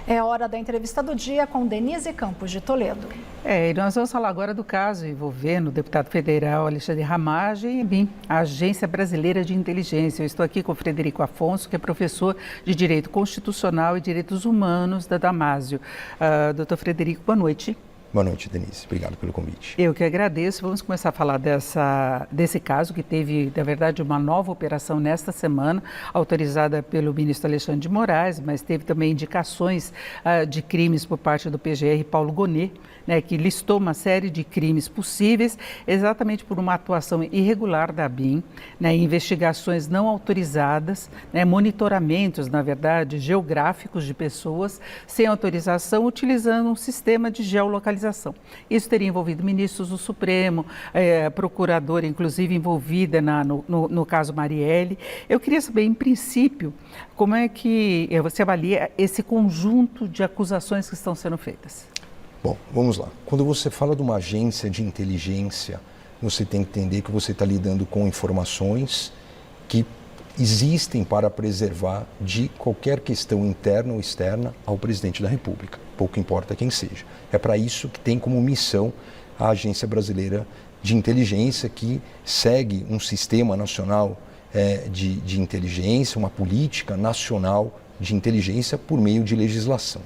É hora da entrevista do dia com Denise Campos de Toledo. E nós vamos falar agora do caso envolvendo o deputado federal Alexandre Ramage e a ABIN, a Agência Brasileira de Inteligência. Eu estou aqui com o Frederico Afonso, que é professor de Direito Constitucional e Direitos Humanos da Damásio. Doutor Frederico, boa noite. Boa noite, Denise. Obrigado pelo convite. Eu que agradeço. Vamos começar a falar desse caso que teve, na verdade, uma nova operação nesta semana, autorizada pelo ministro Alexandre de Moraes, mas teve também indicações de crimes por parte do PGR Paulo Gonet, né, que listou uma série de crimes possíveis, exatamente por uma atuação irregular da ABIN, né, investigações não autorizadas, né, monitoramentos, na verdade, geográficos de pessoas sem autorização, utilizando um sistema de geolocalização. Isso teria envolvido ministros do Supremo, procuradora, inclusive, envolvida no caso Marielle. Eu queria saber, em princípio, como é que você avalia esse conjunto de acusações que estão sendo feitas? Bom, vamos lá. Quando você fala de uma agência de inteligência, você tem que entender que você está lidando com informações que existem para preservar de qualquer questão interna ou externa ao presidente da República, pouco importa quem seja. É para isso que tem como missão a Agência Brasileira de Inteligência, que segue um sistema nacional de inteligência, uma política nacional de inteligência por meio de legislação.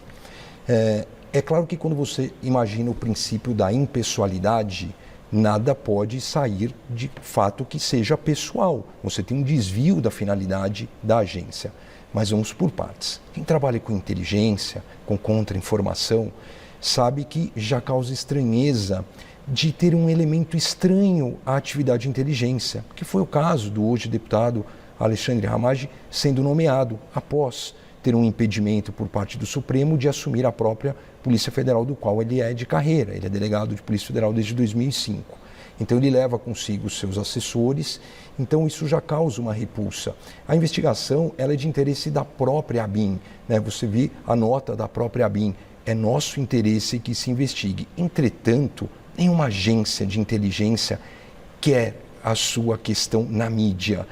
É claro que quando você imagina o princípio da impessoalidade, nada pode sair de fato que seja pessoal. Você tem um desvio da finalidade da agência. Mas vamos por partes. Quem trabalha com inteligência, com contra-informação, sabe que já causa estranheza de ter um elemento estranho à atividade de inteligência, que foi o caso do hoje deputado Alexandre Ramage sendo nomeado após ter um impedimento por parte do Supremo de assumir a própria Polícia Federal, do qual ele é de carreira. Ele é delegado de Polícia Federal desde 2005. Então ele leva consigo os seus assessores, então isso já causa uma repulsa. A investigação ela é de interesse da própria ABIN, né? Você vê a nota da própria ABIN, é nosso interesse que se investigue. Entretanto, nenhuma agência de inteligência quer a sua questão na mídia.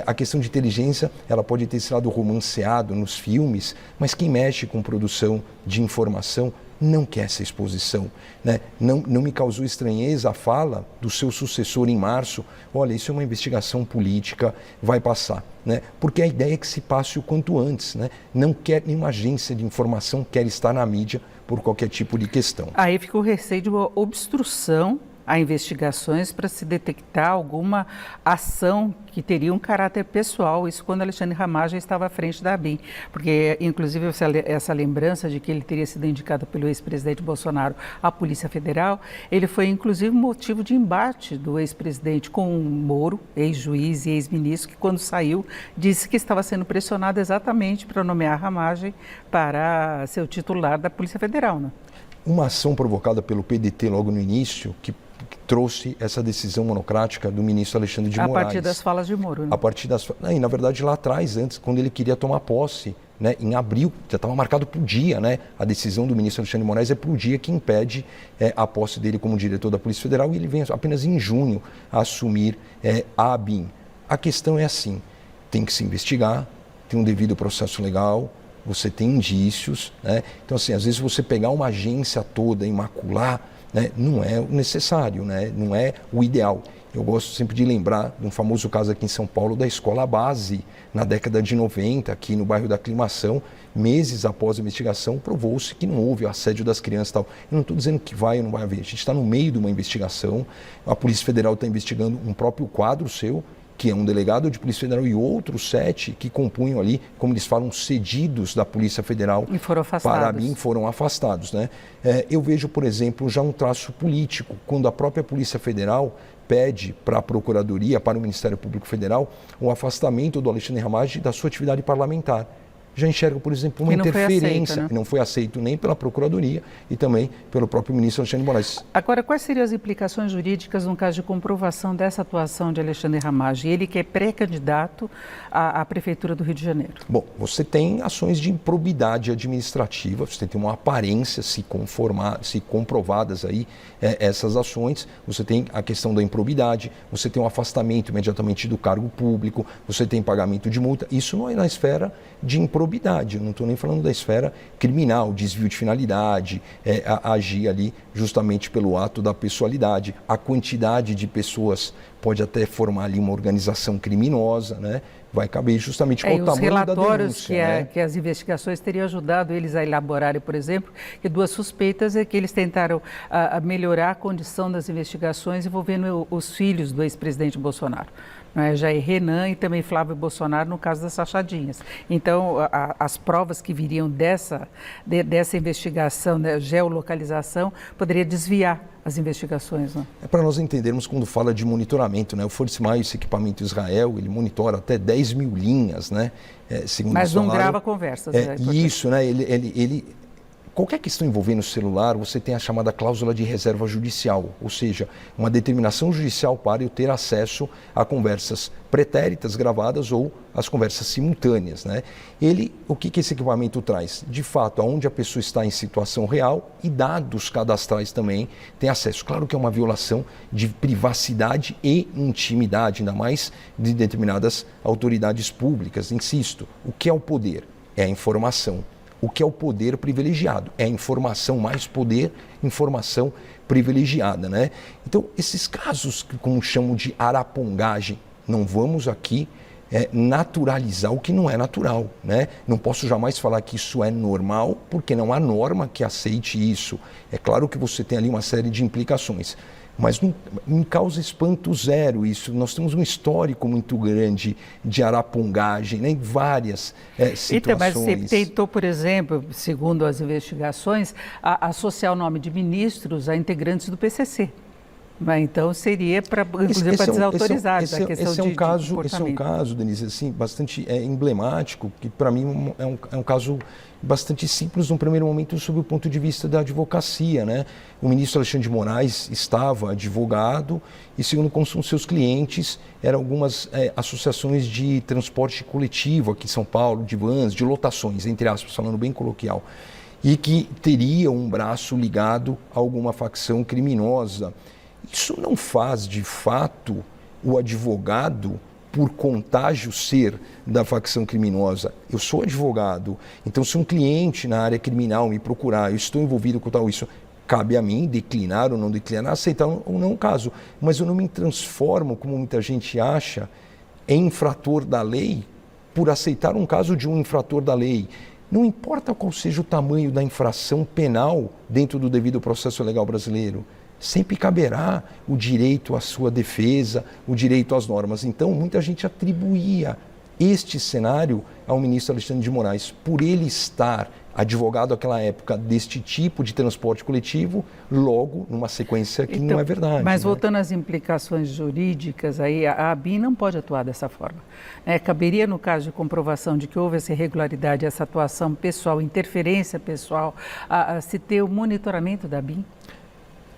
A questão de inteligência, ela pode ter sido romanceado nos filmes, mas quem mexe com produção de informação não quer essa exposição, né? Não me causou estranheza a fala do seu sucessor em março, olha, isso é uma investigação política, vai passar, né? Porque a ideia é que se passe o quanto antes, né? Não quer, nenhuma agência de informação quer estar na mídia por qualquer tipo de questão. Aí fica o receio de uma obstrução a investigações para se detectar alguma ação que teria um caráter pessoal, isso quando Alexandre Ramage estava à frente da ABIN, porque inclusive essa lembrança de que ele teria sido indicado pelo ex-presidente Bolsonaro à Polícia Federal, ele foi inclusive motivo de embate do ex-presidente com o Moro, ex-juiz e ex-ministro, que quando saiu disse que estava sendo pressionado exatamente para nomear Ramage para ser o titular da Polícia Federal, né? Uma ação provocada pelo PDT logo no início, que trouxe essa decisão monocrática do ministro Alexandre de Moraes. A partir das falas de Moro, né? A partir das falas. E, na verdade, lá atrás, antes, quando ele queria tomar posse, né, em abril, já estava marcado para o dia, né? A decisão do ministro Alexandre de Moraes é para o dia que impede a posse dele como diretor da Polícia Federal, e ele vem apenas em junho a assumir a ABIN. A questão é assim, tem que se investigar, tem um devido processo legal, você tem indícios, né? Então, assim, às vezes você pegar uma agência toda e macular, né, não é o necessário, né, não é o ideal. Eu gosto sempre de lembrar de um famoso caso aqui em São Paulo da escola base, na década de 90, aqui no bairro da Aclimação, meses após a investigação, provou-se que não houve assédio das crianças e tal. Eu não estou dizendo que vai ou não vai haver, a gente está no meio de uma investigação, a Polícia Federal está investigando um próprio quadro seu, que é um delegado de Polícia Federal e outros 7 que compunham ali, como eles falam, cedidos da Polícia Federal e foram afastados. Para mim foram afastados, né? Eu vejo, por exemplo, já um traço político, quando a própria Polícia Federal pede para a Procuradoria, para o Ministério Público Federal, o afastamento do Alexandre Ramage da sua atividade parlamentar. Já enxerga, por exemplo, uma interferência, não foi aceito nem pela Procuradoria e também pelo próprio ministro Alexandre de Moraes. Agora, quais seriam as implicações jurídicas no caso de comprovação dessa atuação de Alexandre Ramage? Ele que é pré-candidato à Prefeitura do Rio de Janeiro. Bom, você tem ações de improbidade administrativa, você tem uma aparência se comprovadas aí essas ações, você tem a questão da improbidade, você tem um afastamento imediatamente do cargo público, você tem pagamento de multa, isso não é na esfera de improbidade. probidade, eu não estou nem falando da esfera criminal, desvio de finalidade, agir ali justamente pelo ato da pessoalidade. A quantidade de pessoas pode até formar ali uma organização criminosa, né? Vai caber justamente qual o tamanho da denúncia. Os relatórios que as investigações teriam ajudado eles a elaborarem, por exemplo, que duas suspeitas é que eles tentaram melhorar a condição das investigações envolvendo os filhos do ex-presidente Bolsonaro. Jair Renan e também Flávio Bolsonaro no caso das rachadinhas. Então, as provas que viriam dessa investigação, né, geolocalização, poderia desviar as investigações. Né? É para nós entendermos quando fala de monitoramento, né? O Force Maio, esse equipamento Israel, ele monitora até 10 mil linhas, né? Segundo mas não grava conversas. Isso, né? Qualquer questão envolvendo o celular, você tem a chamada cláusula de reserva judicial, ou seja, uma determinação judicial para eu ter acesso a conversas pretéritas gravadas ou as conversas simultâneas, né? O que esse equipamento traz? De fato, aonde a pessoa está em situação real e dados cadastrais também tem acesso. Claro que é uma violação de privacidade e intimidade, ainda mais de determinadas autoridades públicas. Insisto, o que é o poder? É a informação. O que é o poder privilegiado? É a informação mais poder, informação privilegiada, né? Então, esses casos que como chamam de arapongagem, não vamos aqui naturalizar o que não é natural, né? Não posso jamais falar que isso é normal, porque não há norma que aceite isso. É claro que você tem ali uma série de implicações, mas não me causa espanto zero isso. Nós temos um histórico muito grande de arapongagem, né, em várias situações. Então, mas você tentou, por exemplo, segundo as investigações, associar o nome de ministros a integrantes do PCC. Mas então seria para, inclusive, para desautorizados. Esse é um caso, Denise, assim, bastante emblemático, que para mim é um caso bastante simples no primeiro momento sob o ponto de vista da advocacia, né? O ministro Alexandre de Moraes estava advogado e, segundo como são seus clientes, eram algumas associações de transporte coletivo aqui em São Paulo, de vans, de lotações, entre aspas, falando bem coloquial, e que teriam um braço ligado a alguma facção criminosa. Isso não faz, de fato, o advogado, por contágio, ser da facção criminosa. Eu sou advogado, então se um cliente na área criminal me procurar, eu estou envolvido com tal isso, cabe a mim declinar ou não declinar, aceitar ou não o caso. Mas eu não me transformo, como muita gente acha, em infrator da lei por aceitar um caso de um infrator da lei. Não importa qual seja o tamanho da infração penal dentro do devido processo legal brasileiro, sempre caberá o direito à sua defesa, o direito às normas. Então, muita gente atribuía este cenário ao ministro Alexandre de Moraes, por ele estar advogado naquela época deste tipo de transporte coletivo, logo numa sequência que não é verdade. Mas voltando às implicações jurídicas, aí a ABIN não pode atuar dessa forma. Caberia, no caso de comprovação de que houve essa irregularidade, essa atuação pessoal, interferência pessoal, se ter o monitoramento da ABIN?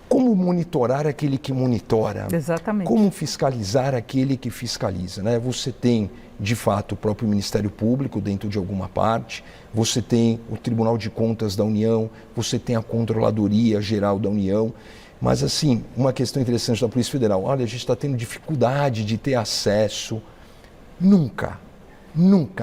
Como monitorar aquele que monitora? Exatamente. Como fiscalizar aquele que fiscaliza, né? Você tem, de fato, o próprio Ministério Público dentro de alguma parte, você tem o Tribunal de Contas da União, você tem a Controladoria Geral da União, mas, assim, uma questão interessante da Polícia Federal, olha, a gente está tendo dificuldade de ter acesso. Nunca,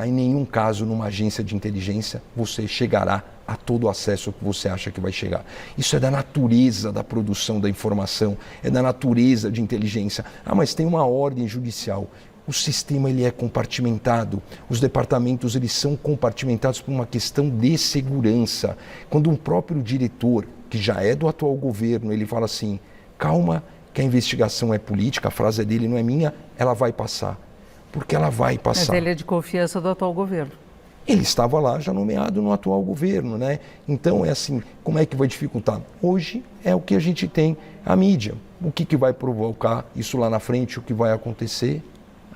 em nenhum caso, numa agência de inteligência, você chegará a todo o acesso que você acha que vai chegar. Isso é da natureza da produção da informação, é da natureza de inteligência. Mas tem uma ordem judicial. O sistema ele é compartimentado, os departamentos eles são compartimentados por uma questão de segurança. Quando um próprio diretor, que já é do atual governo, ele fala assim, calma que a investigação é política, a frase dele não é minha, ela vai passar. Porque ela vai passar. Mas ele é de confiança do atual governo. Ele estava lá já nomeado no atual governo, né? Então é assim, como é que vai dificultar? Hoje é o que a gente tem, a mídia. O que vai provocar isso lá na frente, o que vai acontecer,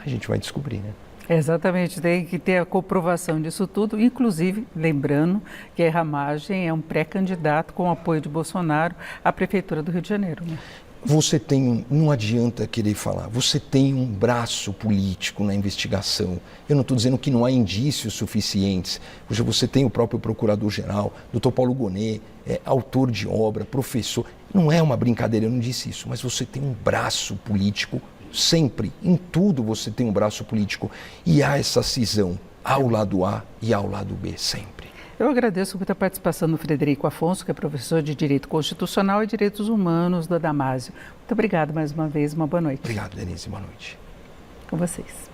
a gente vai descobrir, né? Exatamente, tem que ter a comprovação disso tudo, inclusive, lembrando que a Ramagem é um pré-candidato com o apoio de Bolsonaro à Prefeitura do Rio de Janeiro, né? Você tem, não adianta querer falar, você tem um braço político na investigação. Eu não estou dizendo que não há indícios suficientes. Hoje você tem o próprio Procurador-Geral, Dr. Paulo Gonet, autor de obra, professor. Não é uma brincadeira, eu não disse isso, mas você tem um braço político sempre. Em tudo você tem um braço político. E há essa cisão Há o lado A e há o lado B sempre. Eu agradeço muito a participação do Frederico Afonso, que é professor de Direito Constitucional e Direitos Humanos da Damásio. Muito obrigado mais uma vez, uma boa noite. Obrigado, Denise, boa noite. Com vocês.